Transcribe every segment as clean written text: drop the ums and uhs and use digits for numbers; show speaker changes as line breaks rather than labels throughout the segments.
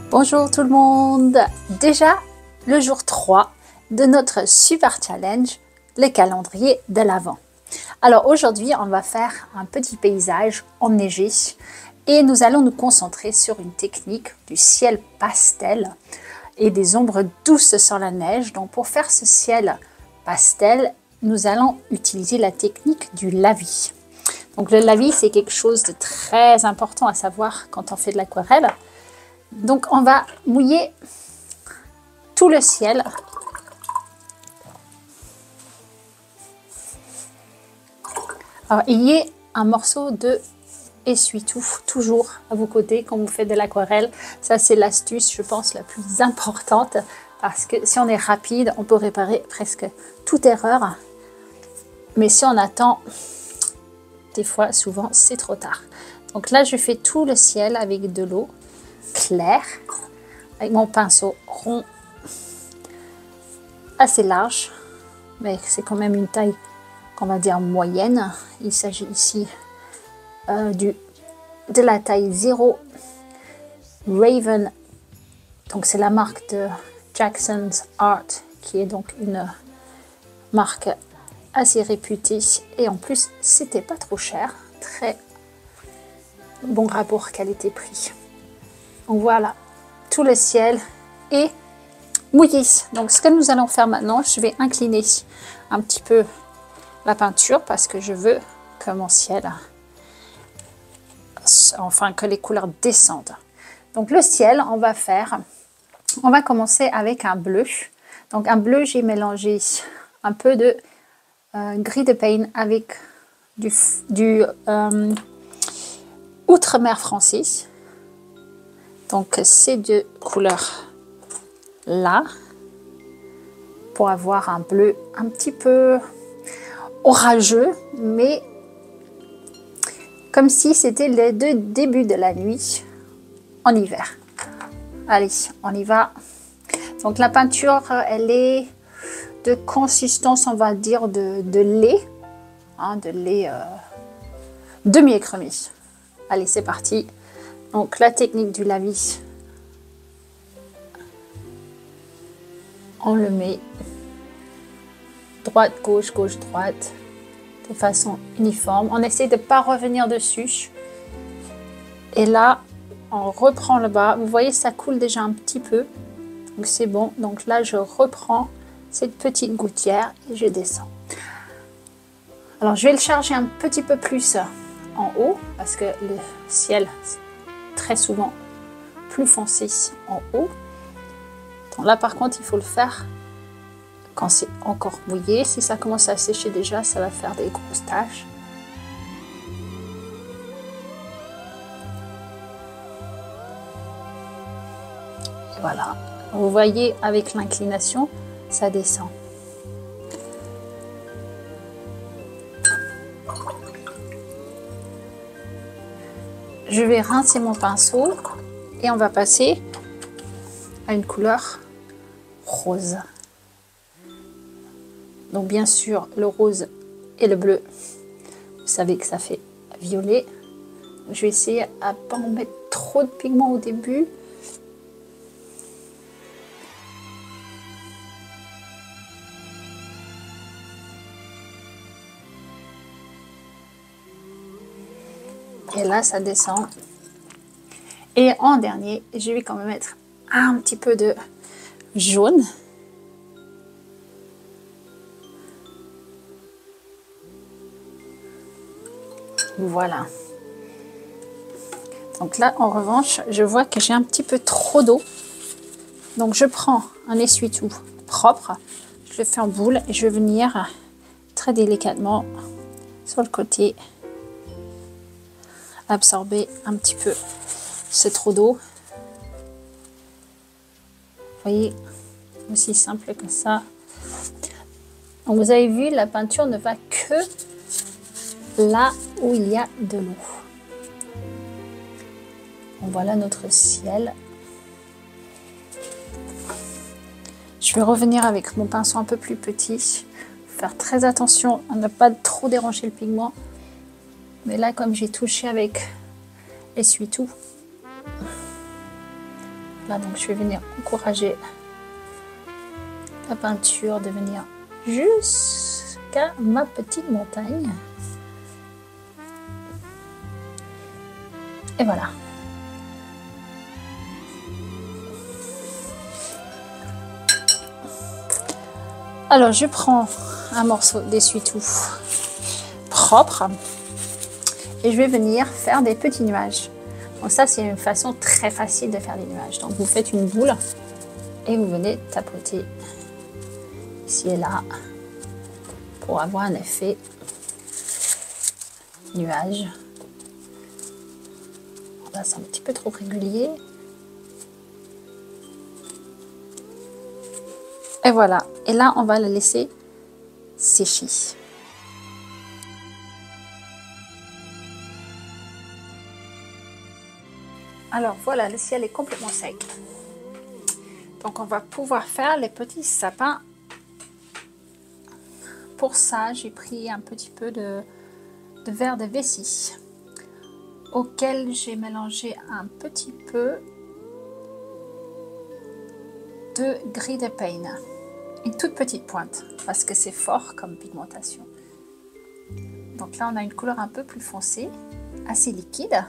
Bonjour tout le monde! Déjà le jour 3 de notre super challenge, le calendrier de l'Avent. Alors aujourd'hui, on va faire un petit paysage enneigé et nous allons nous concentrer sur une technique du ciel pastel et des ombres douces sur la neige. Donc pour faire ce ciel pastel, nous allons utiliser la technique du lavis. Donc le lavis, c'est quelque chose de très important à savoir quand on fait de l'aquarelle. Donc on va mouiller tout le ciel. Alors ayez un morceau de essuie-tout toujours à vos côtés quand vous faites de l'aquarelle. Ça c'est l'astuce, je pense, la plus importante parce que si on est rapide, on peut réparer presque toute erreur. Mais si on attend, des fois, souvent, c'est trop tard. Donc là, je fais tout le ciel avec de l'eau claire, avec mon pinceau rond, assez large, mais c'est quand même une taille qu'on va dire moyenne. Il s'agit ici de la taille 0 Raven, donc c'est la marque de Jackson's Art, qui est donc une marque assez réputée, et en plus c'était pas trop cher, très bon rapport qualité-prix. Donc voilà, tout le ciel est mouillé. Donc ce que nous allons faire maintenant, je vais incliner un petit peu la peinture parce que je veux que mon ciel, enfin que les couleurs descendent. Donc le ciel, on va commencer avec un bleu. Donc un bleu, j'ai mélangé un peu de gris de Paint avec du Outre-mer français. Donc ces deux couleurs là pour avoir un bleu un petit peu orageux, mais comme si c'était les deux débuts de la nuit en hiver. Allez, on y va. Donc la peinture, elle est de consistance, on va dire, de lait, hein, de lait demi-écrémé. Allez, c'est parti. Donc la technique du lavis, on le met droite, gauche, gauche, droite, de façon uniforme. On essaie de ne pas revenir dessus. Et là, on reprend le bas. Vous voyez, ça coule déjà un petit peu. Donc c'est bon. Donc là, je reprends cette petite gouttière et je descends. Alors, je vais le charger un petit peu plus en haut parce que le ciel, très souvent plus foncé en haut. Donc là par contre il faut le faire quand c'est encore mouillé. Si ça commence à sécher déjà, ça va faire des grosses taches. Et voilà, vous voyez avec l'inclination ça descend. Je vais rincer mon pinceau et on va passer à une couleur rose. Donc bien sûr le rose et le bleu, vous savez que ça fait violet. Je vais essayer à ne pas en mettre trop de pigments au début. Et là ça descend. Et en dernier, je vais quand même mettre un petit peu de jaune. Voilà. Donc là, en revanche, je vois que j'ai un petit peu trop d'eau. Donc je prends un essuie-tout propre, je le fais en boule et je vais venir très délicatement sur le côté absorber un petit peu ce trop d'eau. Vous voyez, aussi simple que ça. Donc vous avez vu, la peinture ne va que là où il y a de l'eau. Donc voilà notre ciel. Je vais revenir avec mon pinceau un peu plus petit. Faire très attention à ne pas trop déranger le pigment. Mais là, comme j'ai touché avec essuie-tout, Là, donc, je vais venir encourager la peinture de venir jusqu'à ma petite montagne. Et voilà. Alors, je prends un morceau d'essuie-tout propre et je vais venir faire des petits nuages. Donc ça, c'est une façon très facile de faire des nuages. Donc, vous faites une boule et vous venez tapoter ici et là pour avoir un effet nuage. Là, c'est un petit peu trop régulier. Et voilà. Et là, on va le laisser sécher. Alors voilà, le ciel est complètement sec. Donc on va pouvoir faire les petits sapins. Pour ça, j'ai pris un petit peu de verre de vessie auquel j'ai mélangé un petit peu de gris de pain. Une toute petite pointe parce que c'est fort comme pigmentation. Donc là, on a une couleur un peu plus foncée, assez liquide.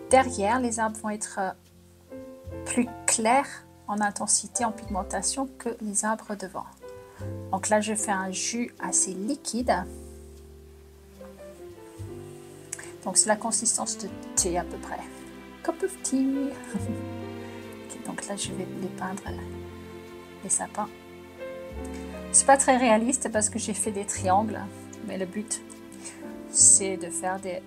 Derrière, les arbres vont être plus clairs en intensité, en pigmentation que les arbres devant. Donc là, je fais un jus assez liquide. Donc c'est la consistance de thé à peu près. Cup of tea. Okay, donc là, je vais les peindre, les sapins. C'est pas très réaliste parce que j'ai fait des triangles, mais le but, c'est de faire des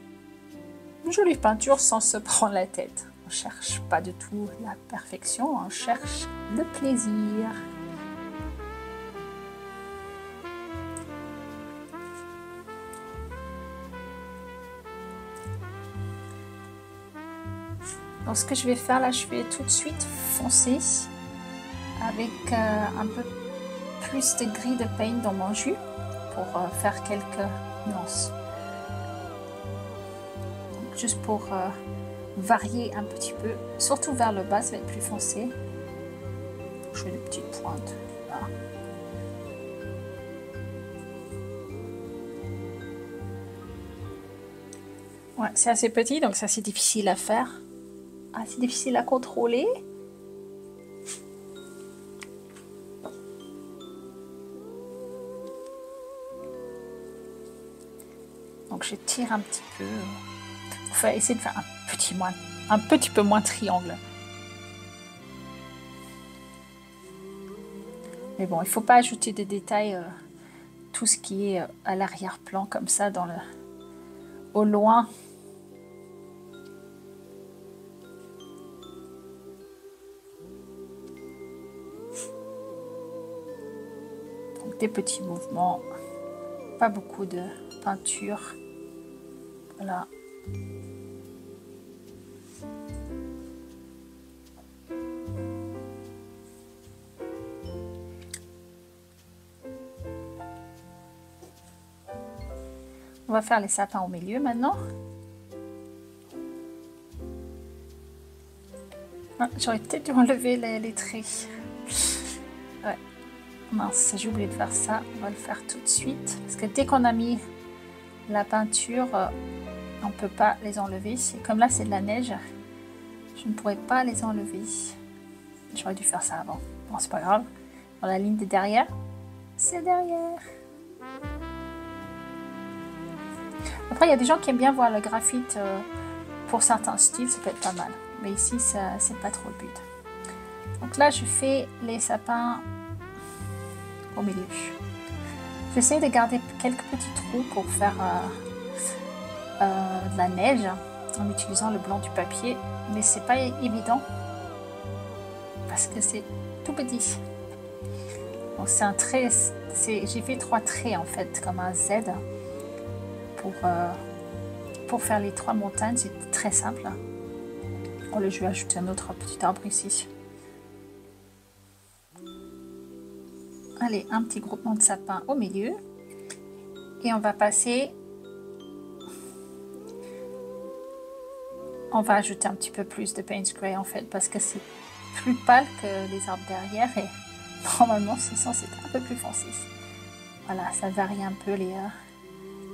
jolies peintures sans se prendre la tête. On cherche pas du tout la perfection, on cherche le plaisir. Donc ce que je vais faire là, je vais tout de suite foncer avec un peu plus de gris de pain dans mon jus pour faire quelques nuances. Donc, juste pour varier un petit peu, surtout vers le bas, ça va être plus foncé. Je fais des petites pointes là. Ouais, c'est assez petit, donc ça c'est difficile à faire. Assez difficile à contrôler. Donc je tire un petit peu. Il faut essayer de faire un petit peu moins triangle. Mais bon, il ne faut pas ajouter des détails, tout ce qui est à l'arrière-plan comme ça, au loin. Donc des petits mouvements, pas beaucoup de peinture. Voilà. On va faire les sapins au milieu maintenant. Ah, j'aurais peut-être dû enlever les traits. Ouais. Mince, j'ai oublié de faire ça. On va le faire tout de suite. Parce que dès qu'on a mis la peinture, on ne peut pas les enlever. Et comme là, c'est de la neige, je ne pourrais pas les enlever. J'aurais dû faire ça avant. Bon, c'est pas grave. Dans la ligne de derrière, c'est derrière. Après, il y a des gens qui aiment bien voir le graphite pour certains styles, ça peut être pas mal. Mais ici, c'est pas trop le but. Donc là, je fais les sapins au milieu. J'essaie de garder quelques petits trous pour faire de la neige en utilisant le blanc du papier. Mais c'est pas évident parce que c'est tout petit. Donc c'est un trait, j'ai fait 3 traits en fait, comme un Z. Pour faire les 3 montagnes, c'est très simple. Oh, là, je vais ajouter un autre petit arbre ici. Allez, un petit groupement de sapins au milieu. Et on va passer on va ajouter un petit peu plus de Payne's Grey en fait, parce que c'est plus pâle que les arbres derrière et normalement c'est censé être un peu plus foncé. Voilà, ça varie un peu les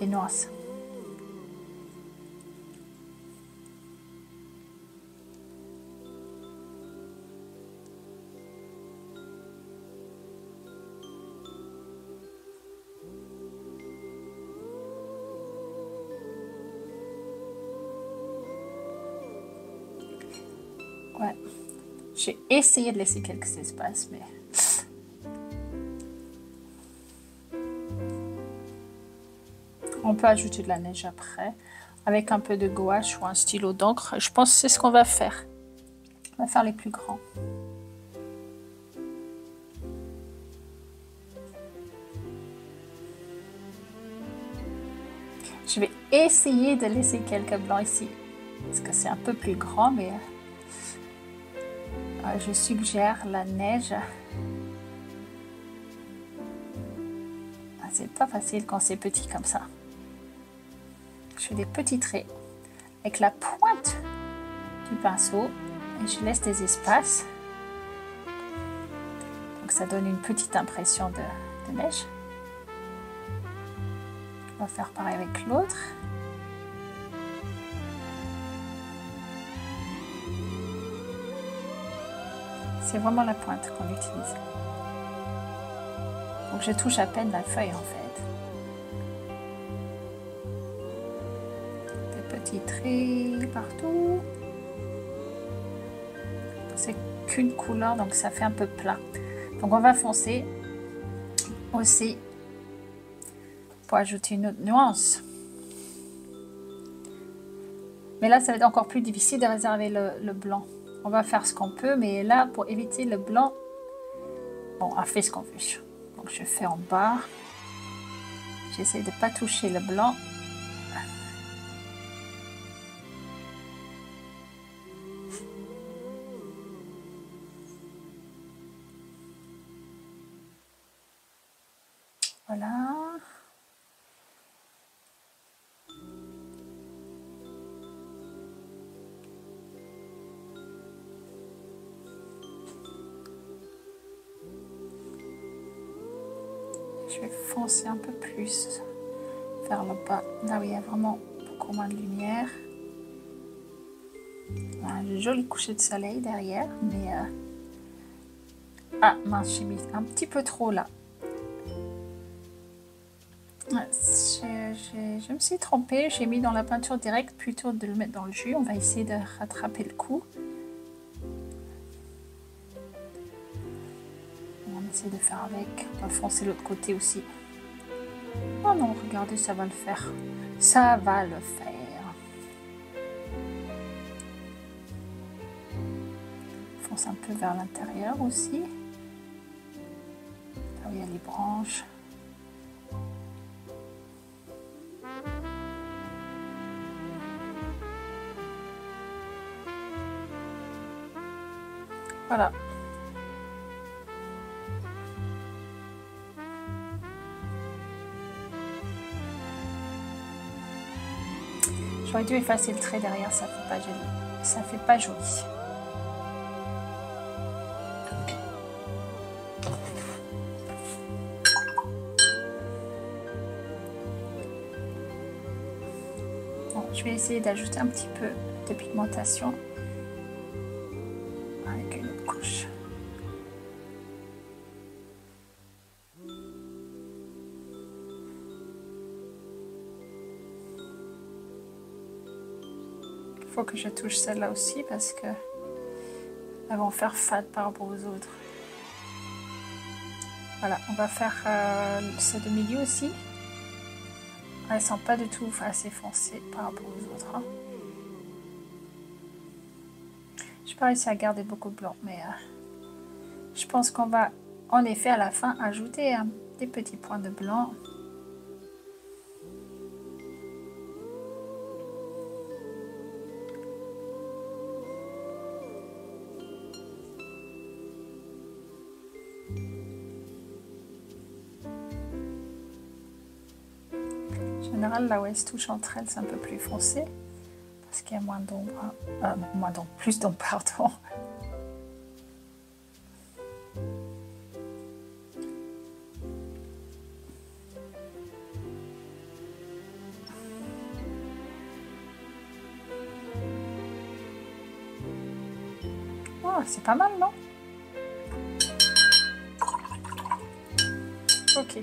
nuances. Ouais, j'ai essayé de laisser quelques espaces, mais on peut ajouter de la neige après, avec un peu de gouache ou un stylo d'encre. Je pense que c'est ce qu'on va faire. On va faire les plus grands. Je vais essayer de laisser quelques blancs ici, parce que c'est un peu plus grand, mais je suggère la neige. C'est pas facile quand c'est petit comme ça. Je fais des petits traits avec la pointe du pinceau et je laisse des espaces. Donc ça donne une petite impression de neige. On va faire pareil avec l'autre. C'est vraiment la pointe qu'on utilise. Donc je touche à peine la feuille en fait. Des petits traits partout. C'est qu'une couleur donc ça fait un peu plat. Donc on va foncer aussi pour ajouter une autre nuance. Mais là ça va être encore plus difficile de réserver le blanc. On va faire ce qu'on peut, mais là pour éviter le blanc, bon, on fait ce qu'on veut. Donc je fais en bas. J'essaie de ne pas toucher le blanc. Voilà. Je vais foncer un peu plus vers le bas, là où il y a vraiment beaucoup moins de lumière. Un joli coucher de soleil derrière, mais ah mince, j'ai mis un petit peu trop là. Je me suis trompée, j'ai mis dans la peinture directe plutôt de le mettre dans le jus. On va essayer de rattraper le coup. On essaie de faire avec. On va foncer l'autre côté aussi. Oh non, regardez, ça va le faire. Ça va le faire. Fonce un peu vers l'intérieur aussi. Là où il y a les branches. Voilà. J'aurais dû effacer le trait derrière, ça fait pas joli. Ça fait pas joli. Bon, je vais essayer d'ajouter un petit peu de pigmentation avec une autre couche. Il faut que je touche celle-là aussi parce que elles vont faire fade par rapport aux autres. Voilà, on va faire celle de milieu aussi. Elles sont pas du tout assez foncées par rapport aux autres. Hein. Je n'ai pas réussi à garder beaucoup de blanc, mais je pense qu'on va en effet à la fin ajouter des petits points de blanc. En général, là où elles se touchent entre elles, c'est un peu plus foncé. parce qu'il y a moins d'ombre, plus d'ombre, pardon. Oh, c'est pas mal, non? Ok.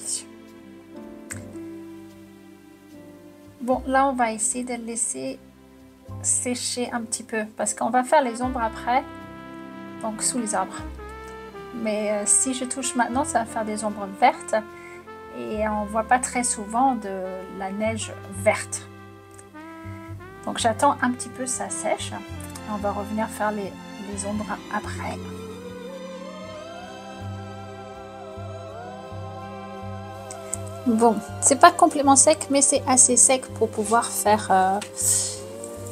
Bon, là, on va essayer de le laisser sécher un petit peu parce qu'on va faire les ombres après, donc sous les arbres. Mais si je touche maintenant, ça va faire des ombres vertes et on voit pas très souvent de la neige verte. Donc j'attends un petit peu ça sèche et on va revenir faire les ombres après. Bon, c'est pas complètement sec, mais c'est assez sec pour pouvoir faire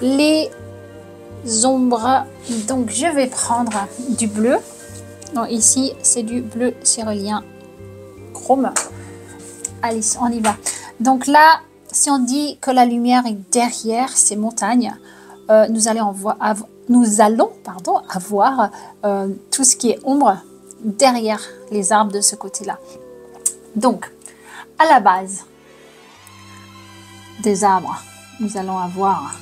les ombres. Donc je vais prendre du bleu. Donc ici c'est du bleu cérulien chrome. Allez, on y va. Donc là, si on dit que la lumière est derrière ces montagnes, nous allons avoir tout ce qui est ombre derrière les arbres de ce côté-là. Donc, à la base des arbres, nous allons avoir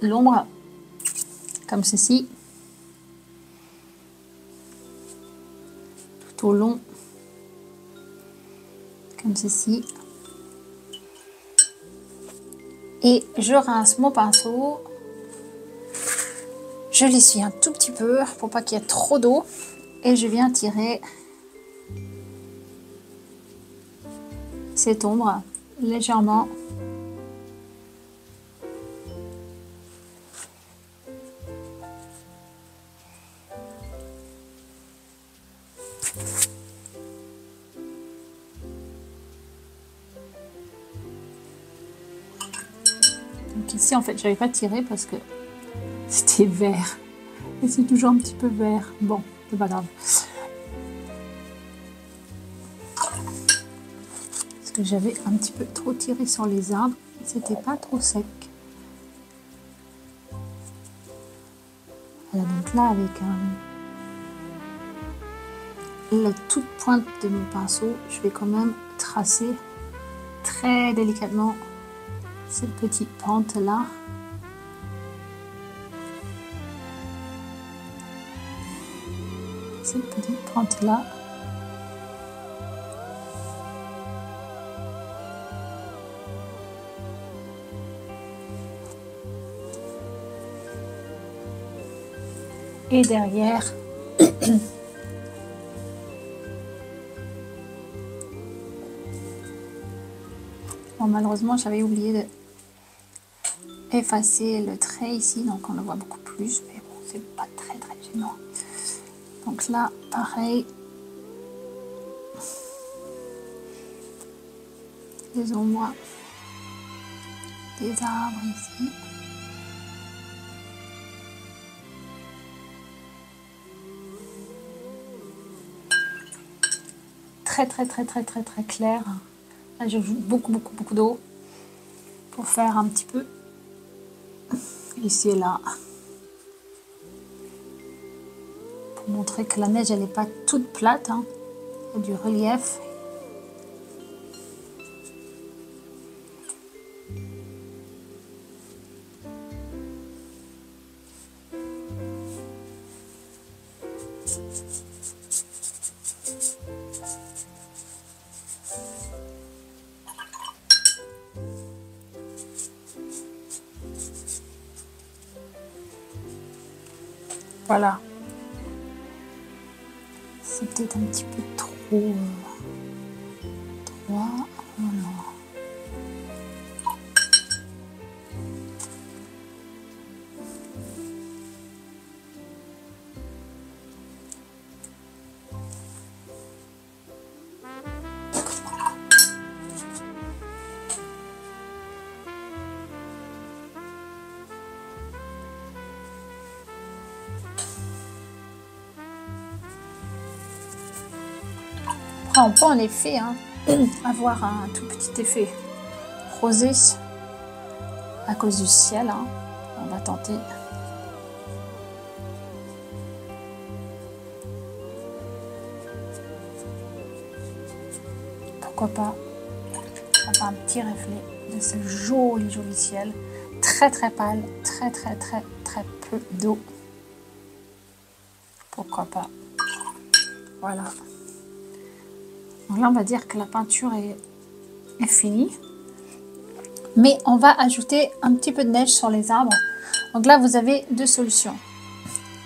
l'ombre comme ceci, tout au long, comme ceci. Et je rince mon pinceau, je l'essuie un tout petit peu pour pas qu'il y ait trop d'eau et je viens tirer cette ombre légèrement donc ici en fait j'avais pas tiré parce que c'était vert et c'est toujours un petit peu vert. Bon, c'est pas grave. Parce que j'avais un petit peu trop tiré sur les arbres, c'était pas trop sec. Voilà, donc là avec la toute pointe de mon pinceau, je vais quand même tracer très délicatement cette petite pente là. Cette petite pente là. Et derrière, bon, malheureusement j'avais oublié d'effacer le trait ici, donc on le voit beaucoup plus, mais bon, c'est pas très gênant. Donc là, pareil, les ombres des arbres ici. Très clair. Là, j'ajoute beaucoup d'eau pour faire un petit peu ici et là. Pour montrer que la neige, elle n'est pas toute plate, hein. Il y a du relief. Voilà. C'est peut-être un petit peu trop droit. Voilà. Après, on peut en effet avoir un tout petit effet rosé à cause du ciel. Hein. On va tenter. Pourquoi pas avoir un petit reflet de ce joli ciel, très pâle, très peu d'eau. Pourquoi pas. Voilà. Donc là, on va dire que la peinture est finie. Mais on va ajouter un petit peu de neige sur les arbres. Donc là, vous avez deux solutions.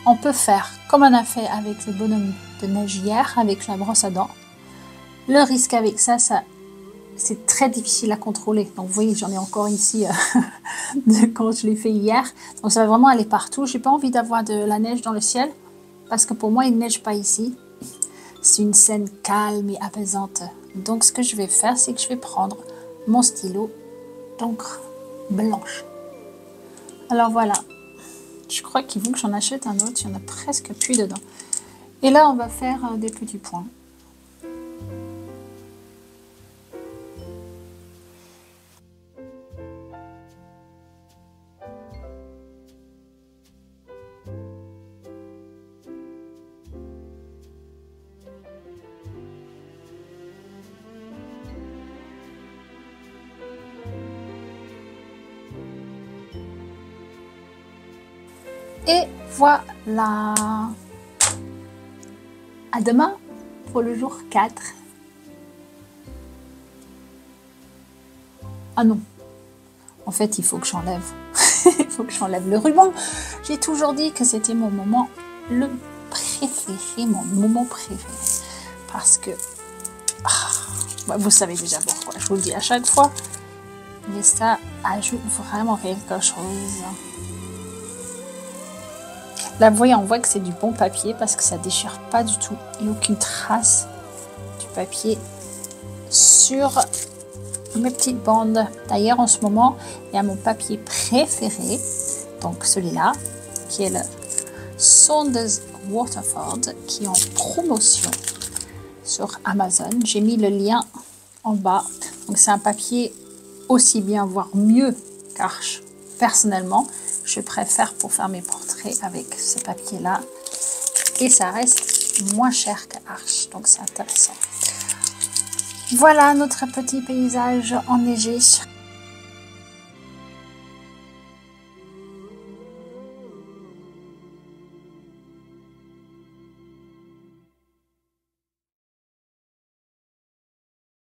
On peut faire comme on a fait avec le bonhomme de neige hier, avec la brosse à dents. Le risque avec ça c'est très difficile à contrôler. Donc vous voyez, j'en ai encore ici de quand je l'ai fait hier. Donc ça va vraiment aller partout. J'ai pas envie d'avoir de la neige dans le ciel parce que pour moi, il ne neige pas ici. C'est une scène calme et apaisante. Donc ce que je vais faire, c'est que je vais prendre mon stylo d'encre blanche. Alors voilà. Je crois qu'il faut que j'en achète un autre. Il y en a presque plus dedans. Et là, on va faire des petits points. Et voilà. À demain pour le jour 4. Ah non. En fait, il faut que j'enlève. Il faut que j'enlève le ruban. J'ai toujours dit que c'était mon moment le préféré, mon moment préféré. Parce que... vous savez déjà pourquoi. Je vous le dis à chaque fois. Mais ça ajoute vraiment quelque chose. Là, vous voyez, on voit que c'est du bon papier parce que ça déchire pas du tout. Il n'y a aucune trace du papier sur mes petites bandes. D'ailleurs, en ce moment, il y a mon papier préféré. Donc, celui-là, qui est le Saunders Waterford, qui est en promotion sur Amazon. J'ai mis le lien en bas. Donc, c'est un papier aussi bien, voire mieux qu'Arches. Personnellement, je préfère pour faire mes portraits avec ce papier-là. Et ça reste moins cher qu'Arches. Donc, c'est intéressant. Voilà notre petit paysage enneigé.